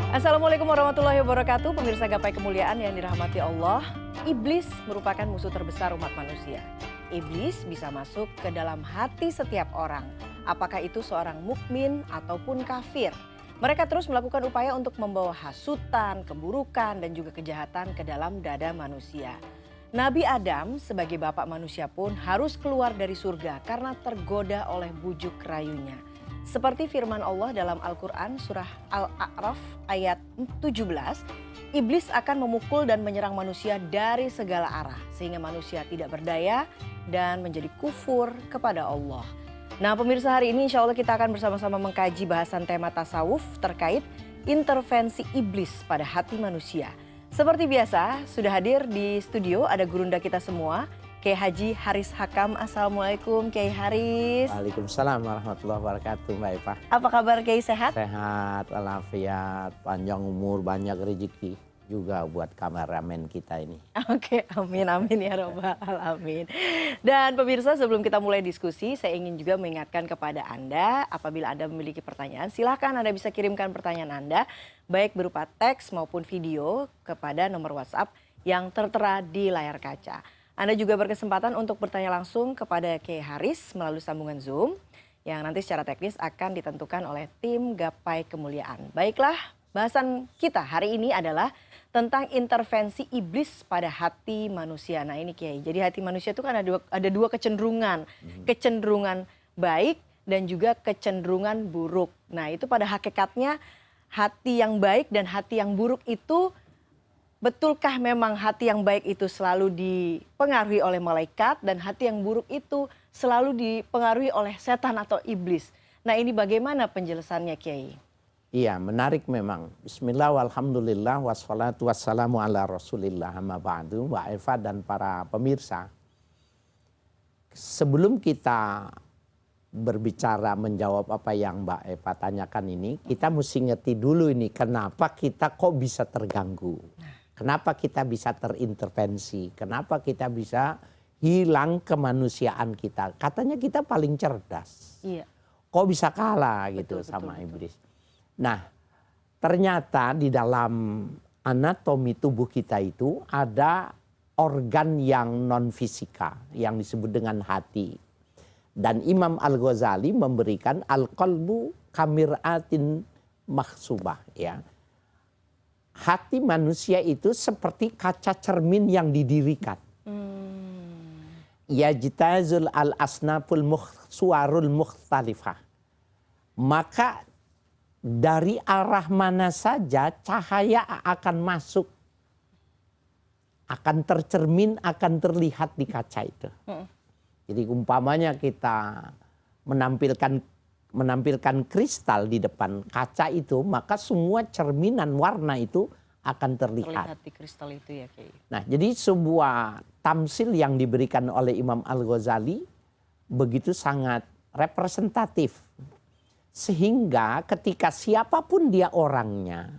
Assalamualaikum warahmatullahi wabarakatuh. Pemirsa Gapai Kemuliaan yang dirahmati Allah. Iblis merupakan musuh terbesar umat manusia. Iblis bisa masuk ke dalam hati setiap orang. Apakah itu seorang mukmin ataupun kafir. Mereka terus melakukan upaya untuk membawa hasutan, keburukan dan juga kejahatan ke dalam dada manusia. Nabi Adam sebagai bapak manusia pun harus keluar dari surga karena tergoda oleh bujuk rayunya. Seperti firman Allah dalam Al-Quran surah Al-A'raf ayat 17, iblis akan memukul dan menyerang manusia dari segala arah sehingga manusia tidak berdaya dan menjadi kufur kepada Allah. Nah pemirsa, hari ini insya Allah kita akan bersama-sama mengkaji bahasan tema tasawuf terkait intervensi iblis pada hati manusia. Seperti biasa sudah hadir di studio ada gurunda kita semua, Kiai Haji Haris Hakam. Assalamualaikum Kiai Haris. Waalaikumsalam warahmatullahi wabarakatuh Mbak Eva. Apa kabar Kiai, sehat? Sehat, walafiat, panjang umur, banyak rezeki juga buat kameramen kita ini. Oke, amin amin ya robbal alamin. Dan pemirsa, sebelum kita mulai diskusi, saya ingin juga mengingatkan kepada Anda, apabila Anda memiliki pertanyaan, silahkan Anda bisa kirimkan pertanyaan Anda, baik berupa teks maupun video kepada nomor WhatsApp yang tertera di layar kaca. Anda juga berkesempatan untuk bertanya langsung kepada Kiai Haris melalui sambungan Zoom yang nanti secara teknis akan ditentukan oleh tim Gapai Kemuliaan. Baiklah, bahasan kita hari ini adalah tentang intervensi iblis pada hati manusia. Nah ini Kiai, jadi hati manusia itu kan ada dua kecenderungan. Kecenderungan baik dan juga kecenderungan buruk. Nah itu pada hakikatnya hati yang baik dan hati yang buruk itu, betulkah memang hati yang baik itu selalu dipengaruhi oleh malaikat dan hati yang buruk itu selalu dipengaruhi oleh setan atau iblis? Nah ini bagaimana penjelasannya Kiai? Iya, menarik memang. Bismillah, walhamdulillah, wassalatu wassalamu ala rasulillah, amma ba'du, Mbak Eva dan para pemirsa. Sebelum kita berbicara menjawab apa yang Mbak Eva tanyakan ini, kita mesti ngerti dulu ini kenapa kita kok bisa terganggu. Kenapa kita bisa terintervensi? Kenapa kita bisa hilang kemanusiaan kita? Katanya kita paling cerdas. Iya. Kok bisa kalah gitu sama iblis? Nah, ternyata di dalam anatomi tubuh kita itu ada organ yang non fisika yang disebut dengan hati. Dan Imam Al-Ghazali memberikan al-qalbu kamir'atin makhsubah, ya. Hati manusia itu seperti kaca cermin yang didirikan. Yajtazul al-asnaful suwarul mukhtalifah. Maka dari arah mana saja cahaya akan masuk. Akan tercermin, akan terlihat di kaca itu. Jadi umpamanya kita menampilkan kristal di depan kaca itu, maka semua cerminan warna itu akan terlihat. Terlihat di kristal itu ya Kiai. Nah, jadi sebuah tamsil yang diberikan oleh Imam Al-Ghazali begitu sangat representatif. Sehingga ketika siapapun dia orangnya,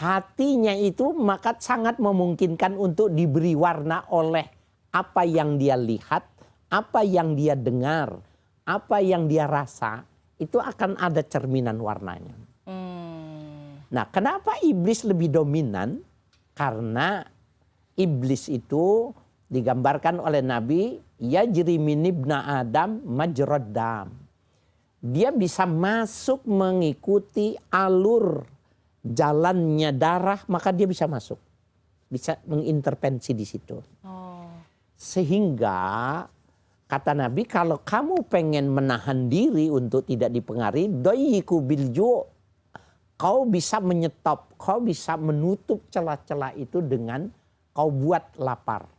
hatinya itu maka sangat memungkinkan untuk diberi warna oleh apa yang dia lihat, apa yang dia dengar, apa yang dia rasa, itu akan ada cerminan warnanya. Nah, kenapa iblis lebih dominan? Karena iblis itu digambarkan oleh Nabi, yajri min ibna Adam majrad dam. Dia bisa masuk mengikuti alur jalannya darah, maka dia bisa masuk. Bisa mengintervensi di situ. Sehingga kata Nabi, kalau kamu pengen menahan diri untuk tidak dipengaruhi, doyiku bilju, kau bisa menyetop, kau bisa menutup celah-celah itu dengan kau buat lapar.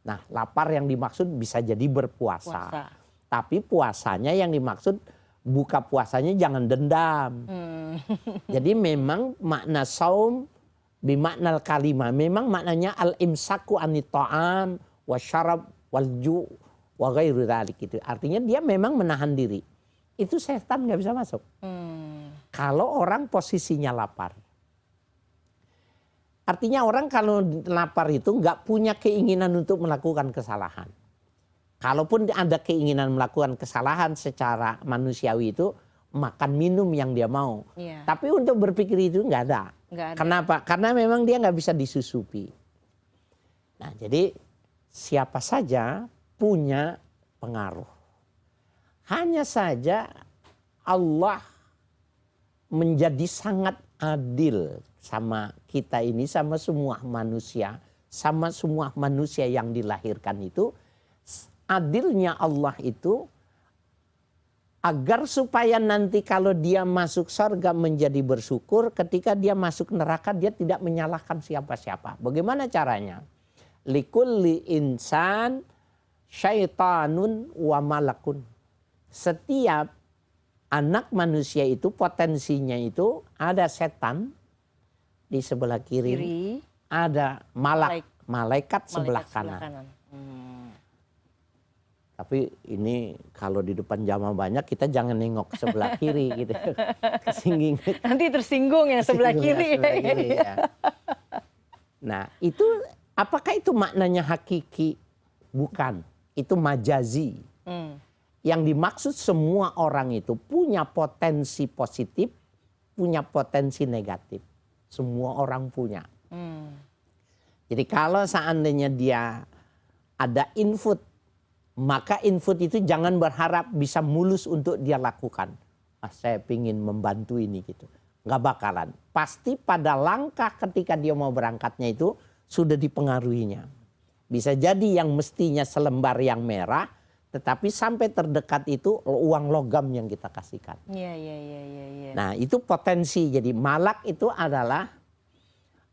Nah, lapar yang dimaksud bisa jadi berpuasa. Tapi puasanya yang dimaksud, buka puasanya jangan dendam. Jadi memang makna saum bimaknal kalimah, memang maknanya al-imsaku anit ta'am wa syarab wal ju' wa ghairu dzalik gitu. Artinya dia memang menahan diri. Itu setan nggak bisa masuk. Kalau orang posisinya lapar. Artinya orang kalau lapar itu nggak punya keinginan untuk melakukan kesalahan. Kalaupun ada keinginan melakukan kesalahan secara manusiawi itu makan minum yang dia mau. Iya. Tapi untuk berpikir itu nggak ada. Nggak ada. Kenapa? Karena memang dia nggak bisa disusupi. Nah, jadi siapa saja punya pengaruh. Hanya saja Allah menjadi sangat adil sama kita ini, sama semua manusia. Sama semua manusia yang dilahirkan itu. Adilnya Allah itu agar supaya nanti kalau dia masuk surga menjadi bersyukur, ketika dia masuk neraka dia tidak menyalahkan siapa-siapa. Bagaimana caranya? Likulli insan syaitanun wa malakun. Setiap anak manusia itu potensinya itu ada setan di sebelah kiri. Ada malaikat sebelah kanan. Tapi ini kalau di depan jamaah banyak kita jangan nengok sebelah kiri gitu. Nanti tersinggung yang sebelah kiri. Ya. Nah, itu apakah itu maknanya hakiki? Bukan. Itu majazi. Yang dimaksud semua orang itu punya potensi positif, punya potensi negatif. Semua orang punya. Jadi kalau seandainya dia ada input, maka input itu jangan berharap bisa mulus untuk dia lakukan. Saya ingin membantu ini gitu. Nggak bakalan. Pasti pada langkah ketika dia mau berangkatnya itu sudah dipengaruhinya. Bisa jadi yang mestinya selembar yang merah, tetapi sampai terdekat itu uang logam yang kita kasihkan. Iya. Nah itu potensi. Jadi malak itu adalah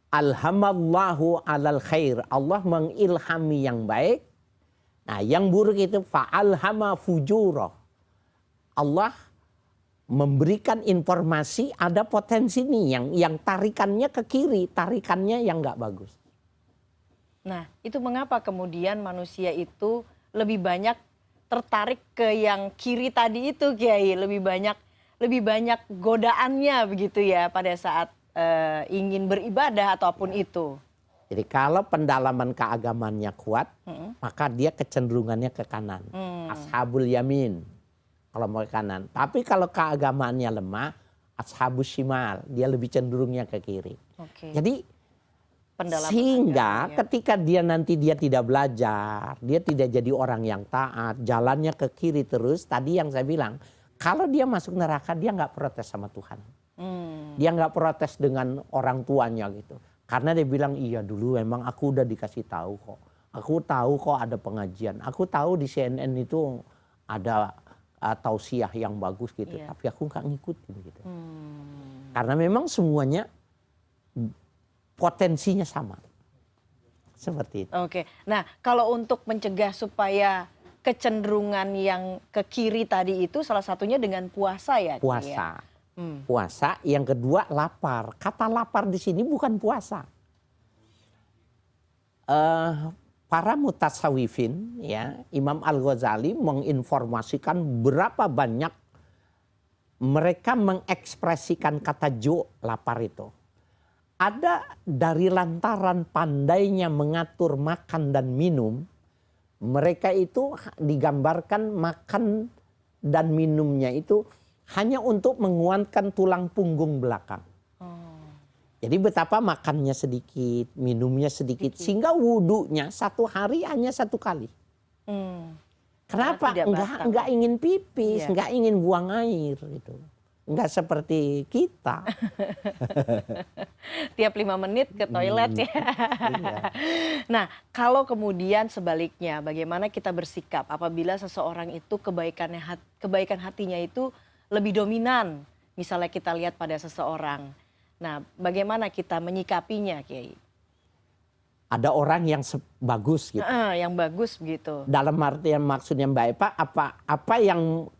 alhamallahu alal khair. Allah mengilhami yang baik. Nah yang buruk itu fa'alhama fujuro. Allah memberikan informasi ada potensi nih yang tarikannya ke kiri. Tarikannya yang nggak bagus. Nah itu mengapa kemudian manusia itu lebih banyak tertarik ke yang kiri tadi itu Kiai. Lebih banyak godaannya begitu ya pada saat ingin beribadah ataupun itu. Jadi kalau pendalaman keagamannya kuat, maka dia kecenderungannya ke kanan. Ashabul yamin, kalau mau ke kanan. Tapi kalau keagamaannya lemah, ashabus shimal, dia lebih cenderungnya ke kiri. Jadi sehingga ketika dia nanti dia tidak belajar, dia tidak jadi orang yang taat, jalannya ke kiri terus. Tadi yang saya bilang, kalau dia masuk neraka dia nggak protes sama Tuhan. Dia nggak protes dengan orang tuanya gitu. Karena dia bilang iya dulu memang aku udah dikasih tahu kok. Aku tahu kok ada pengajian. Aku tahu di CNN itu ada tausiah yang bagus gitu. Tapi aku nggak ngikutin gitu. Karena memang semuanya potensinya sama. Seperti itu. Oke. Nah kalau untuk mencegah supaya kecenderungan yang ke kiri tadi itu salah satunya dengan puasa ya? Puasa. Puasa, yang kedua lapar. Kata lapar di sini bukan puasa. Para mutasawifin, ya, Imam Al-Ghazali menginformasikan berapa banyak mereka mengekspresikan kata lapar itu. Ada dari lantaran pandainya mengatur makan dan minum, mereka itu digambarkan makan dan minumnya itu hanya untuk menguatkan tulang punggung belakang. Jadi betapa makannya sedikit, minumnya sedikit. Sehingga wudhunya satu hari hanya satu kali. Kenapa? Enggak ingin pipis, enggak ingin buang air. Gitu. Enggak seperti kita. Tiap 5 menit ke toilet ya. Nah kalau kemudian sebaliknya bagaimana kita bersikap apabila seseorang itu kebaikan hatinya itu lebih dominan, misalnya kita lihat pada seseorang. Nah, bagaimana kita menyikapinya, Kiai? Ada orang yang bagus gitu. Yang bagus begitu. Dalam artian maksudnya Mbak Eva, apa yang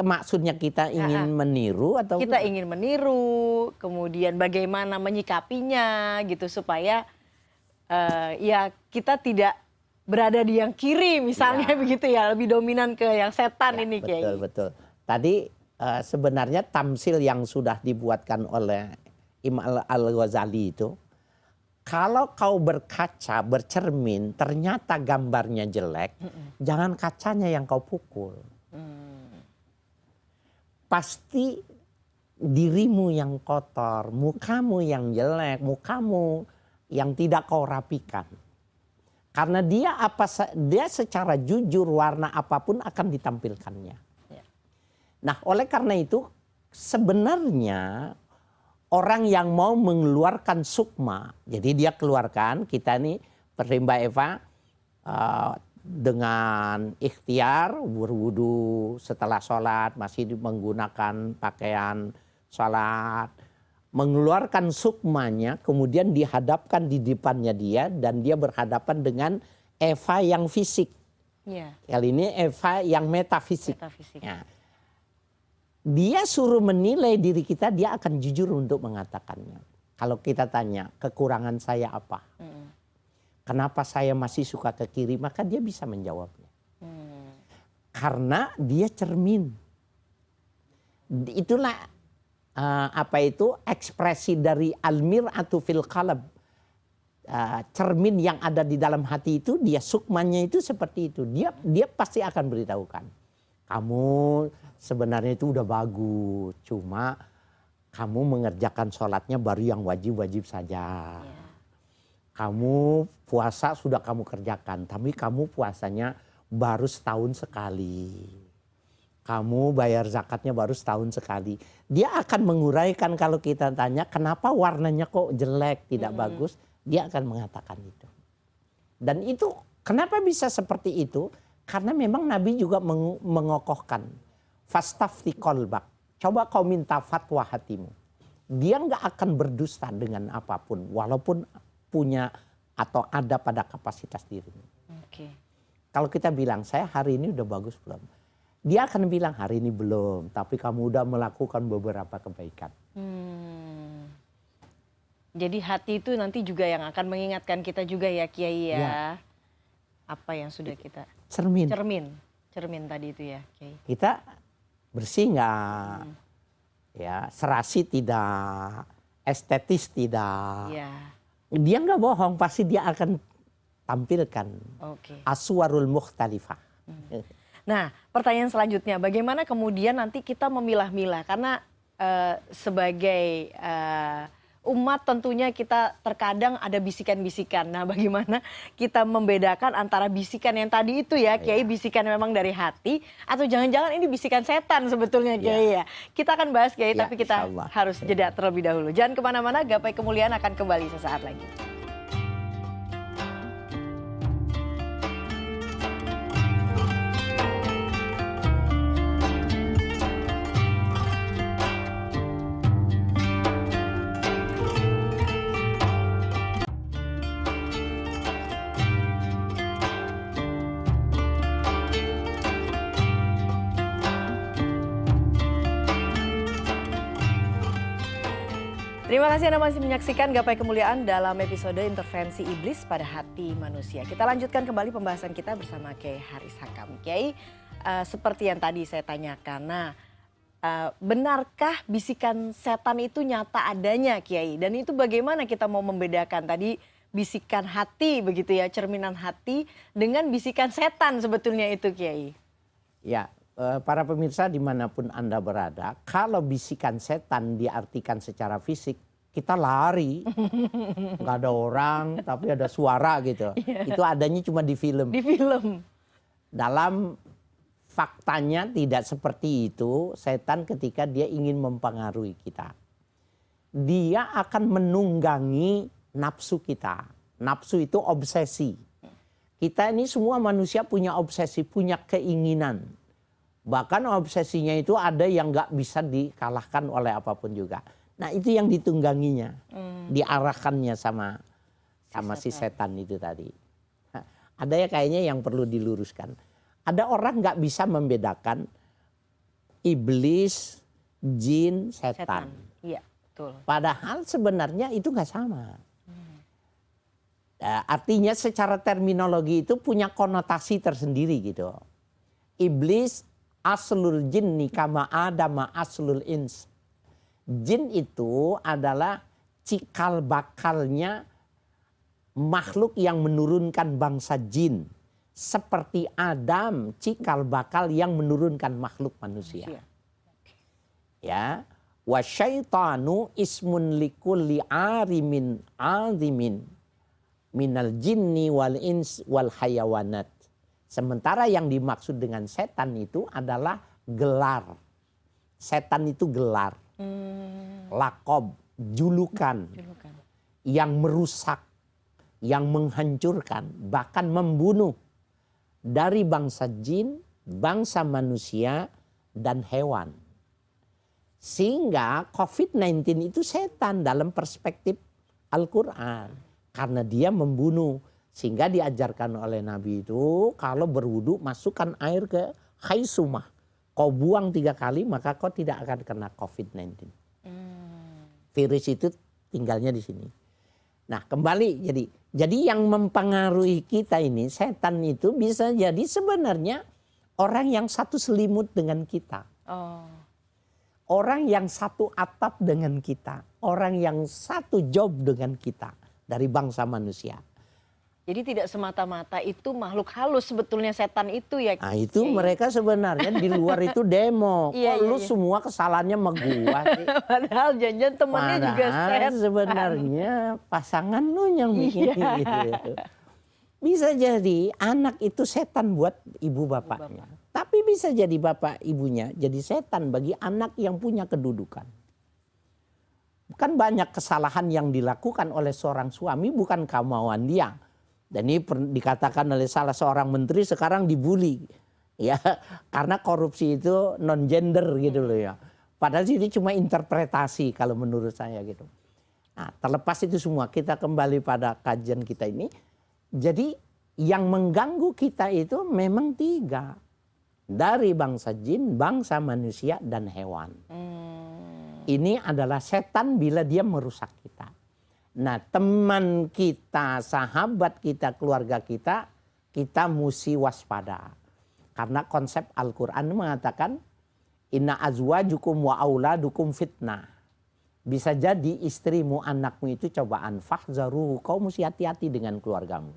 maksudnya kita ingin meniru atau kita ingin meniru, kemudian bagaimana menyikapinya gitu supaya ya kita tidak berada di yang kiri misalnya begitu ya, lebih dominan ke yang setan ini Kiai. Betul. Tadi sebenarnya tamsil yang sudah dibuatkan oleh Imam Al-Ghazali itu, kalau kau berkaca, bercermin, ternyata gambarnya jelek, jangan kacanya yang kau pukul. pasti dirimu yang kotor, mukamu yang jelek, mukamu yang tidak kau rapikan. Karena dia secara jujur warna apapun akan ditampilkannya. Ya. Nah, oleh karena itu sebenarnya orang yang mau mengeluarkan sukma, jadi dia keluarkan, kita nih Mbak Eva dengan ikhtiar berwudu setelah sholat, masih menggunakan pakaian sholat, mengeluarkan sukmanya, kemudian dihadapkan di depannya dia dan dia berhadapan dengan Eva yang fisik. Ya. Kali ini Eva yang metafisik. Metafisik. Ya. Dia suruh menilai diri kita, dia akan jujur untuk mengatakannya. Kalau kita tanya, kekurangan saya apa? Kenapa saya masih suka ke kiri? Maka dia bisa menjawabnya. Karena dia cermin. Itulah ekspresi dari al-mir'atu fil qalb. Cermin yang ada di dalam hati itu, dia sukmanya itu seperti itu. Dia pasti akan beritahukan. Kamu sebenarnya itu udah bagus, cuma kamu mengerjakan sholatnya baru yang wajib-wajib saja. Ya. Kamu puasa sudah kamu kerjakan, tapi kamu puasanya baru setahun sekali. Kamu bayar zakatnya baru setahun sekali. Dia akan menguraikan kalau kita tanya kenapa warnanya kok jelek, tidak bagus. Dia akan mengatakan itu. Dan itu kenapa bisa seperti itu? Karena memang Nabi juga mengokohkan. Fastafti qalbak. Coba kau minta fatwa hatimu. Dia nggak akan berdusta dengan apapun. Walaupun punya atau ada pada kapasitas dirinya. Okay. Kalau kita bilang, saya hari ini udah bagus belum? Dia akan bilang, hari ini belum. Tapi kamu udah melakukan beberapa kebaikan. Jadi hati itu nanti juga yang akan mengingatkan kita juga ya Kiai ya. Apa yang sudah kita... Cermin tadi itu ya Kiai. Kita bersih nggak? Ya, serasi tidak, estetis tidak. Ya. Dia nggak bohong, pasti dia akan tampilkan. Aswarul mukhtalifah. Nah, pertanyaan selanjutnya, bagaimana kemudian nanti kita memilah-milah? Karena sebagai umat tentunya kita terkadang ada bisikan-bisikan. Nah, bagaimana kita membedakan antara bisikan yang tadi itu ya, Kiai, bisikan memang dari hati, atau jangan-jangan ini bisikan setan sebetulnya, Kiai ya. Kita akan bahas, Kiai, tapi kita harus jeda terlebih dahulu. Jangan kemana-mana, Gapai Kemuliaan akan kembali sesaat lagi. Terima kasih Anda masih menyaksikan Gapai Kemuliaan dalam episode Intervensi Iblis pada Hati Manusia. Kita lanjutkan kembali pembahasan kita bersama Kiai Haris Hakam. Kiai, seperti yang tadi saya tanyakan, nah benarkah bisikan setan itu nyata adanya, Kiai? Dan itu bagaimana kita mau membedakan tadi bisikan hati begitu ya, cerminan hati dengan bisikan setan sebetulnya itu, Kiai? Ya. Para pemirsa dimanapun Anda berada, kalau bisikan setan diartikan secara fisik, kita lari. Nggak ada orang, tapi ada suara gitu. Itu adanya cuma di film. Di film. Dalam faktanya tidak seperti itu, setan ketika dia ingin mempengaruhi kita. Dia akan menunggangi nafsu kita. Nafsu itu obsesi. Kita ini semua manusia punya obsesi, punya keinginan. Bahkan obsesinya itu ada yang nggak bisa dikalahkan oleh apapun juga. Nah itu yang ditungganginya, diarahkannya sama si setan itu tadi. Nah, ada ya kayaknya yang perlu diluruskan. Ada orang nggak bisa membedakan iblis, jin, setan. Iya, betul. Padahal sebenarnya itu nggak sama. Artinya secara terminologi itu punya konotasi tersendiri gitu. Iblis aslul jinni kama adama aslul ins. Jin itu adalah cikal bakalnya makhluk yang menurunkan bangsa jin. Seperti Adam, cikal bakal yang menurunkan makhluk manusia. Ya, wasyaitanu ismun likulli arimin azimin minal jinni wal ins wal hayawanat. Sementara yang dimaksud dengan setan itu adalah gelar. Setan itu gelar, lakob, julukan yang merusak, yang menghancurkan, bahkan membunuh dari bangsa jin, bangsa manusia, dan hewan. Sehingga COVID-19 itu setan dalam perspektif Al-Quran. Karena dia membunuh. Sehingga diajarkan oleh Nabi itu, kalau berwudu masukkan air ke haisumah. Kau buang 3 kali maka kau tidak akan kena COVID-19. Virus itu tinggalnya di sini. Nah kembali jadi yang mempengaruhi kita ini, setan itu bisa jadi sebenarnya orang yang satu selimut dengan kita. Orang yang satu atap dengan kita. Orang yang satu job dengan kita dari bangsa manusia. Jadi tidak semata-mata itu makhluk halus sebetulnya setan itu ya. Nah itu mereka sebenarnya di luar itu demo. Kok lu semua kesalahannya sama gua sih? Padahal janjian temannya juga setan. Sebenarnya pasangan lu yang bikin gitu. Bisa jadi anak itu setan buat ibu bapaknya. Tapi bisa jadi bapak ibunya jadi setan bagi anak yang punya kedudukan. Bukan banyak kesalahan yang dilakukan oleh seorang suami bukan kemauan dia. Dan ini dikatakan oleh salah seorang menteri sekarang dibully. Ya, karena korupsi itu non gender gitu loh ya. Padahal ini cuma interpretasi kalau menurut saya gitu. Nah, terlepas itu semua kita kembali pada kajian kita ini. Jadi yang mengganggu kita itu memang 3. Dari bangsa jin, bangsa manusia dan hewan. Ini adalah setan bila dia merusak kita. Nah teman kita, sahabat kita, keluarga kita, kita mesti waspada. Karena konsep Al-Quran mengatakan, inna azwajukum wa auladukum fitnah. Bisa jadi istrimu, anakmu itu cobaan. Fahzaruhu, kau mesti hati-hati dengan keluargamu.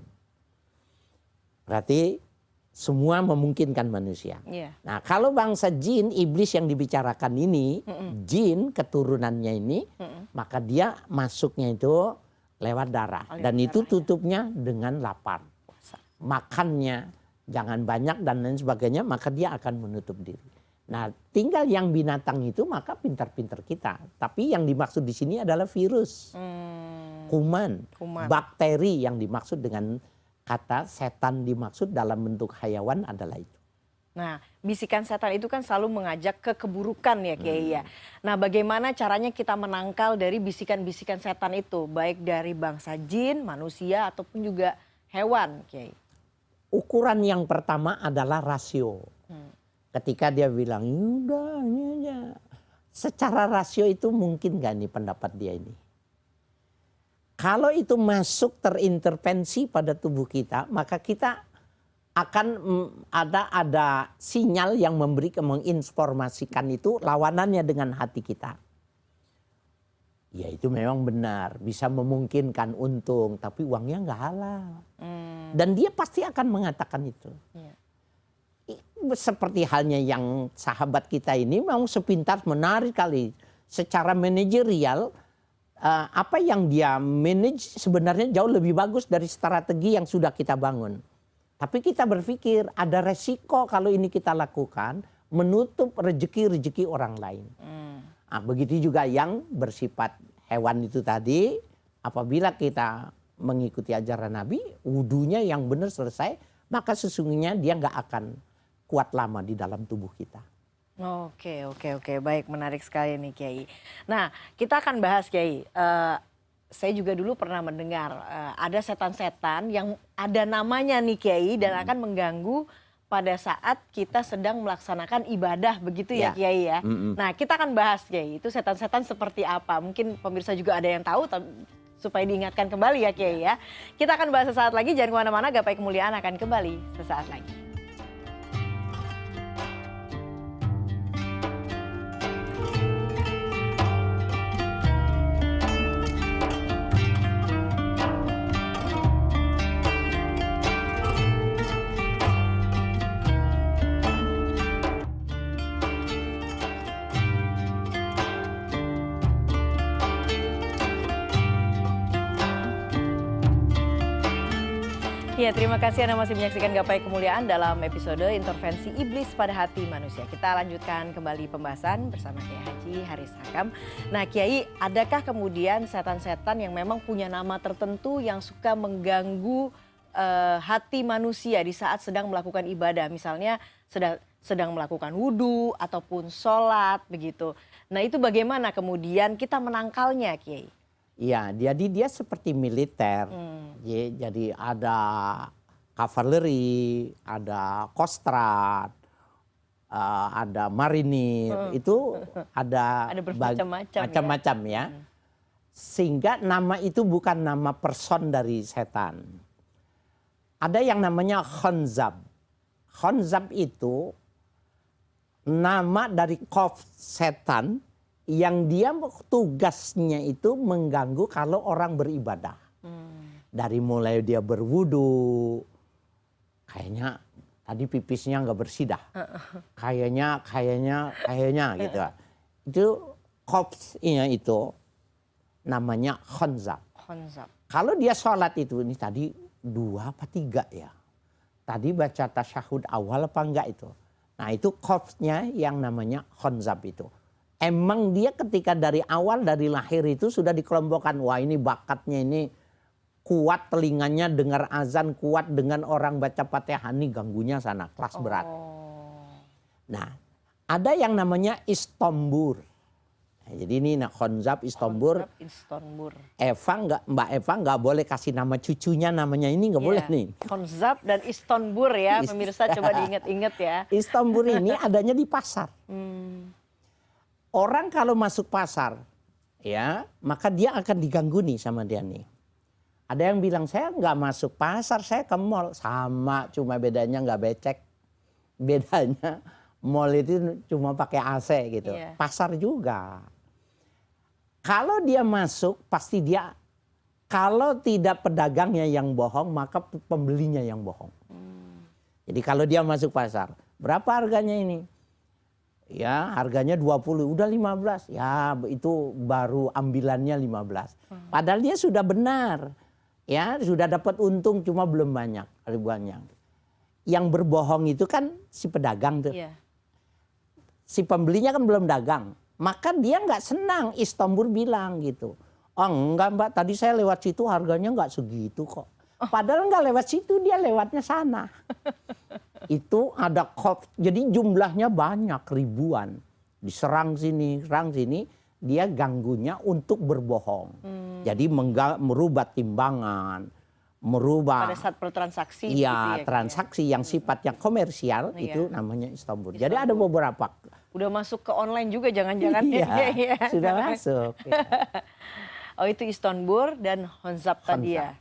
Berarti semua memungkinkan manusia. Nah kalau bangsa jin, iblis yang dibicarakan ini, jin keturunannya ini, maka dia masuknya itu lewat darah. Dan itu tutupnya dengan lapar. Makannya jangan banyak dan lain sebagainya, maka dia akan menutup diri. Nah tinggal yang binatang itu maka pintar-pintar kita. Tapi yang dimaksud di sini adalah virus, kuman, bakteri yang dimaksud dengan kata setan dimaksud dalam bentuk hayawan adalah itu. Nah, bisikan setan itu kan selalu mengajak ke keburukan ya Kiai ya. Nah, bagaimana caranya kita menangkal dari bisikan-bisikan setan itu, baik dari bangsa jin, manusia ataupun juga hewan, Kiai? Ukuran yang pertama adalah rasio. Ketika dia bilang, "Udah, ini aja." Secara rasio itu mungkin gak nih pendapat dia ini? Kalau itu masuk terintervensi pada tubuh kita, maka kita akan ada sinyal yang menginformasikan itu lawanannya dengan hati kita. Ya itu memang benar, bisa memungkinkan untung, tapi uangnya nggak halal. Dan dia pasti akan mengatakan itu. Seperti halnya yang sahabat kita ini mau sepintar menarik kali secara manajerial. Apa yang dia manage sebenarnya jauh lebih bagus dari strategi yang sudah kita bangun. Tapi kita berpikir ada resiko kalau ini kita lakukan menutup rezeki-rezeki orang lain. Nah, begitu juga yang bersifat hewan itu tadi, apabila kita mengikuti ajaran Nabi, wudunya yang benar selesai, maka sesungguhnya dia nggak akan kuat lama di dalam tubuh kita. Oke, baik, menarik sekali nih Kiai. Nah, kita akan bahas Kiai. Saya juga dulu pernah mendengar ada setan-setan yang ada namanya nih Kiai dan akan mengganggu pada saat kita sedang melaksanakan ibadah begitu ya Kiai ya. Nah, kita akan bahas Kiai, itu setan-setan seperti apa? Mungkin pemirsa juga ada yang tahu supaya diingatkan kembali ya Kiai ya. Kita akan bahas sesaat lagi, jangan kemana-mana, Gapai Kemuliaan akan kembali sesaat lagi. Ya, terima kasih Anda masih menyaksikan Gapai Kemuliaan dalam episode Intervensi Iblis pada Hati Manusia. Kita lanjutkan kembali pembahasan bersama Kiai Haji Haris Hakam. Nah Kiai, adakah kemudian setan-setan yang memang punya nama tertentu yang suka mengganggu hati manusia di saat sedang melakukan ibadah? Misalnya sedang melakukan wudhu ataupun sholat begitu. Nah itu bagaimana kemudian kita menangkalnya Kiai? Ya, jadi dia seperti militer. Jadi ada kavaleri, ada kostrat, ada marinir, itu ada bermacam-macam ya. Sehingga nama itu bukan nama person dari setan. Ada yang namanya khonzab. Khonzab itu nama dari kof setan yang dia tugasnya itu mengganggu kalau orang beribadah. Dari mulai dia berwudu, kayaknya tadi pipisnya nggak bersih dah. Kayaknya gitu. Itu kopsnya itu namanya khonzab. Kalau dia sholat itu, ini tadi 2 apa 3 ya. Tadi baca tasyahud awal apa enggak itu. Nah itu kopsnya yang namanya khonzab itu. Emang dia ketika dari awal, dari lahir itu sudah dikelompokkan. Wah ini bakatnya ini kuat, telinganya dengar azan, kuat dengan orang baca Fatihah, ini ganggunya sana, kelas berat. Nah ada yang namanya istombur. Nah, jadi ini khonzab, istombur. Mbak Eva nggak boleh kasih nama cucunya namanya ini, nggak boleh nih. Khonzab dan istombur ya, pemirsa coba diingat-ingat ya. Istombur ini adanya di pasar. Orang kalau masuk pasar, ya, maka dia akan diganggu nih sama dia nih. Ada yang bilang saya nggak masuk pasar, saya ke mall. Sama, cuma bedanya nggak becek. Bedanya mall itu cuma pakai AC gitu. Pasar juga. Kalau dia masuk, pasti dia, kalau tidak pedagangnya yang bohong, maka pembelinya yang bohong. Jadi kalau dia masuk pasar, berapa harganya ini? Ya harganya 20, udah 15. Ya itu baru ambilannya 15. Padahal dia sudah benar. Ya sudah dapat untung cuma belum banyak, ribuannya. Yang berbohong itu kan si pedagang tuh. Si pembelinya kan belum dagang. Maka dia nggak senang, istombur bilang gitu. Oh enggak Mbak, tadi saya lewat situ harganya nggak segitu kok. Padahal nggak lewat situ, dia lewatnya sana. Itu ada jadi jumlahnya banyak, ribuan. Diserang sini, serang sini, dia ganggunya untuk berbohong. Jadi merubah timbangan, merubah pada saat bertransaksi. Iya, transaksi yang sifatnya komersial itu namanya istombur. Jadi ada beberapa. Udah masuk ke online juga jangan-jangan. Iya, sudah masuk. Ya. Oh itu istombur dan khonzab tadi ya?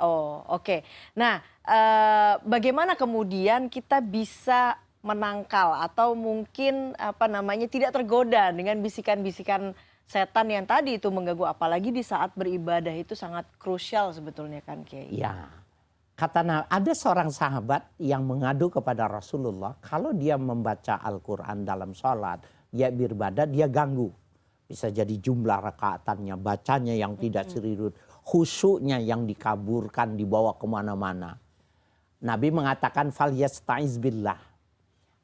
Oh oke. Nah bagaimana kemudian kita bisa menangkal atau mungkin tidak tergoda dengan bisikan-bisikan setan yang tadi itu mengganggu, apalagi di saat beribadah itu sangat krusial sebetulnya kan Kiai? Ya, ada seorang sahabat yang mengadu kepada Rasulullah kalau dia membaca Al-Quran dalam sholat, dia beribadah, dia ganggu. Bisa jadi jumlah rakaatannya, bacanya yang tidak serius, khusyuknya yang dikaburkan, dibawa kemana-mana. Nabi mengatakan falyastaiz billah.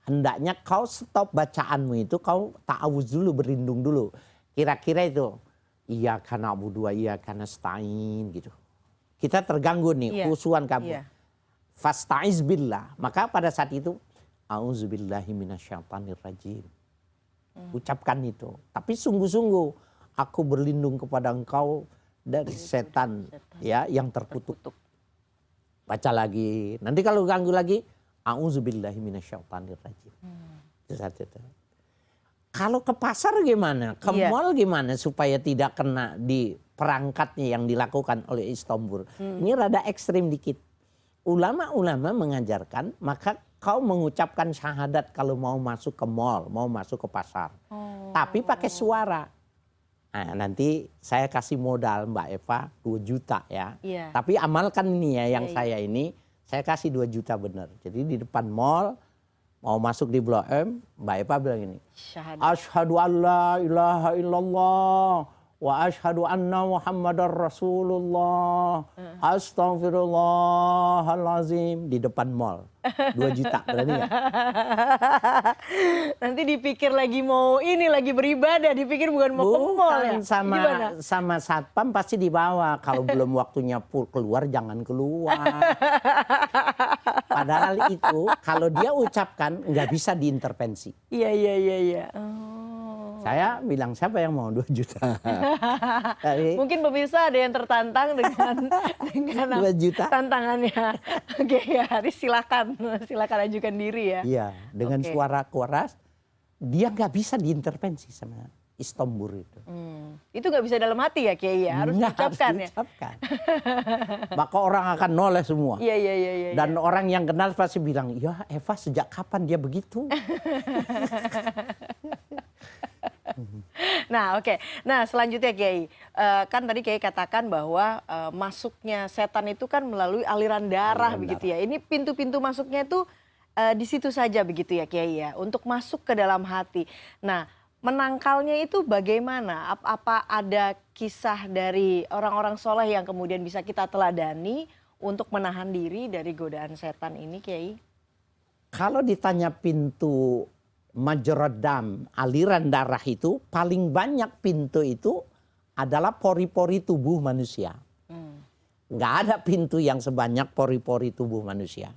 Hendaknya kau stop bacaanmu itu, kau ta'awuz dulu, berlindung dulu. Kira-kira itu, iyyaka na'budu wa iyyaka nasta'in gitu. Kita terganggu nih, khusyuan kabur. Fastaiz billah. Maka pada saat itu, a'udzubillahi minasyaitonir rajim. Ucapkan itu. Tapi sungguh-sungguh aku berlindung kepada engkau dari setan ya yang terkutuk. Baca lagi. Nanti kalau ganggu lagi, a'udzubillahi minasyaitonir rajim. Itu satu itu. Kalau ke pasar gimana? Ke mall gimana supaya tidak kena di perangkatnya yang dilakukan oleh istombur? Ini rada ekstrim dikit. Ulama-ulama mengajarkan maka kau mengucapkan syahadat kalau mau masuk ke mall, mau masuk ke pasar. Tapi pakai suara. Nah, nanti saya kasih modal Mbak Eva 2 juta ya. Tapi amalkan ini ya yang saya ini, saya kasih 2 juta benar. Jadi di depan mall, mau masuk di Blok M, Mbak Eva bilang ini. Asyhadu an la ilaha illallah wa asyhadu anna Muhammadar Rasulullah, astagfirullahalazim di depan mall. 2 juta, berani nggak? Nanti dipikir lagi mau lagi beribadah, dipikir bukan mau ke mall ya. Sama satpam pasti dibawa. Kalau belum waktunya keluar jangan keluar. Padahal itu kalau dia ucapkan nggak bisa diintervensi. Iya. Saya bilang siapa yang mau 2 juta? Mungkin pemirsa ada yang tertantang dengan 2 juta? tantangannya. Oke ya, Haris silakan ajukan diri ya. Iya, dengan suara keras dia nggak bisa diintervensi sama istombur itu. Itu nggak bisa dalam hati ya Kiai ya, harus diucapkan ya. Maka orang akan noleh semua. Iya. Dan orang yang kenal pasti bilang, ya Eva sejak kapan dia begitu? Nah nah selanjutnya Kiai, kan tadi Kiai katakan bahwa masuknya setan itu kan melalui aliran darah begitu ya. Ini pintu-pintu masuknya itu di situ saja begitu ya Kiai ya, untuk masuk ke dalam hati. Nah menangkalnya itu bagaimana? Apa ada kisah dari orang-orang soleh yang kemudian bisa kita teladani untuk menahan diri dari godaan setan ini Kiai? Kalau ditanya pintu majrodam, aliran darah itu paling banyak pintu itu adalah pori-pori tubuh manusia. Nggak ada pintu yang sebanyak pori-pori tubuh manusia.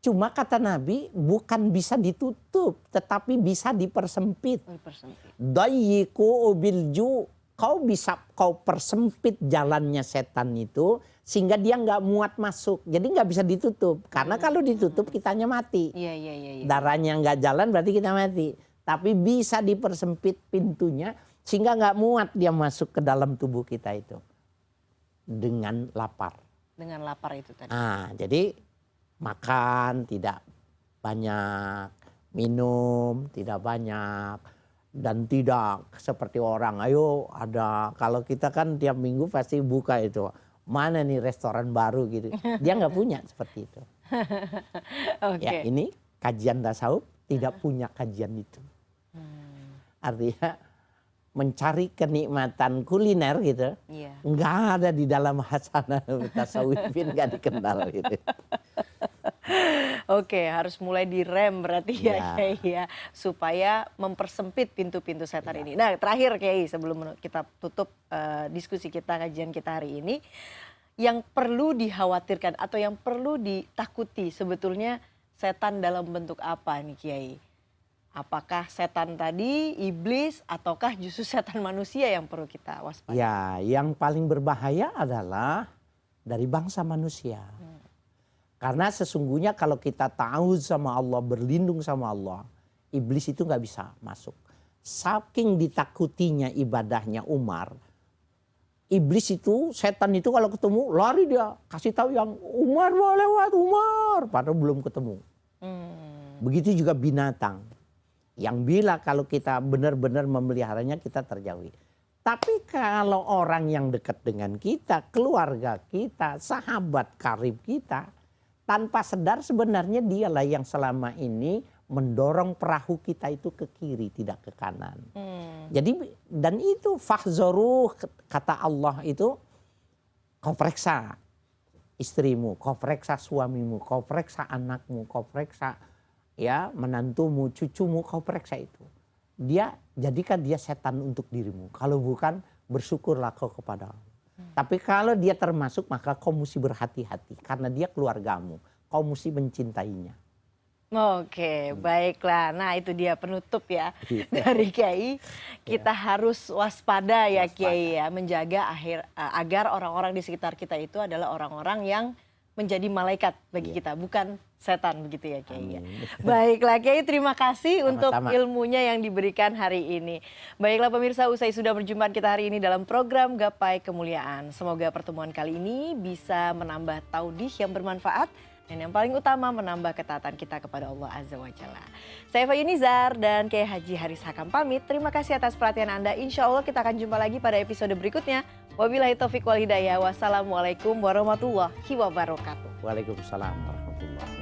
Cuma kata Nabi bukan bisa ditutup tetapi bisa dipersempit. Dayyiku bilju, kau persempit jalannya setan itu sehingga dia nggak muat masuk. Jadi nggak bisa ditutup. Karena kalau ditutup kitanya mati. Iya. Darahnya nggak jalan berarti kita mati. Tapi bisa dipersempit pintunya sehingga nggak muat dia masuk ke dalam tubuh kita itu. Dengan lapar. Dengan lapar itu tadi. Jadi makan tidak banyak, minum tidak banyak. Dan tidak seperti orang, ayo ada, kalau kita kan tiap minggu pasti buka itu. Mana nih restoran baru gitu. Dia nggak punya seperti itu. Ya ini kajian tasawuf tidak punya kajian itu. Artinya mencari kenikmatan kuliner gitu. Nggak ada di dalam hasanah tasawufin, nggak dikenal gitu. Harus mulai direm berarti ya Kiai ya, supaya mempersempit pintu-pintu setan ini. Nah terakhir Kiai sebelum kita tutup diskusi kita, kajian kita hari ini, yang perlu dikhawatirkan atau yang perlu ditakuti sebetulnya setan dalam bentuk apa nih Kiai? Apakah setan tadi iblis ataukah justru setan manusia yang perlu kita waspada? Ya, yang paling berbahaya adalah dari bangsa manusia. Karena sesungguhnya kalau kita tahu sama Allah, berlindung sama Allah, iblis itu nggak bisa masuk. Saking ditakutinya ibadahnya Umar, iblis itu, setan itu kalau ketemu lari dia, kasih tahu yang Umar mau lewat, Umar, padahal belum ketemu. Begitu juga binatang, yang bila kalau kita benar-benar memeliharanya kita terjauhi. Tapi kalau orang yang dekat dengan kita, keluarga kita, sahabat karib kita, tanpa sadar sebenarnya dialah yang selama ini mendorong perahu kita itu ke kiri, tidak ke kanan. Jadi dan itu fahzoruh, kata Allah itu, kau periksa istrimu, kau periksa suamimu, kau periksa anakmu, kau periksa ya menantumu, cucumu, kau periksa itu. Jadikan dia setan untuk dirimu. Kalau bukan, bersyukurlah kau kepada Allah. Tapi kalau dia termasuk maka kau mesti berhati-hati karena dia keluargamu. Kau mesti mencintainya. Baiklah. Nah itu dia penutup ya dari Kiai. Kita harus waspada ya Kiai ya, menjaga agar orang-orang di sekitar kita itu adalah orang-orang yang menjadi malaikat bagi kita, bukan setan begitu ya Kiai. Baiklah Kiai, terima kasih untuk ilmunya yang diberikan hari ini. Baiklah pemirsa, usai sudah berjumpa kita hari ini dalam program Gapai Kemuliaan. Semoga pertemuan kali ini bisa menambah taudih yang bermanfaat dan yang paling utama menambah ketaatan kita kepada Allah Azza wa Jalla. Saya Eva Yunizar dan Kiai Haji Haris Hakam pamit. Terima kasih atas perhatian Anda. Insya Allah kita akan jumpa lagi pada episode berikutnya. Wabillahi taufiq wal hidayah. Wassalamualaikum warahmatullahi wabarakatuh. Waalaikumsalam warahmatullahi wabarakatuh.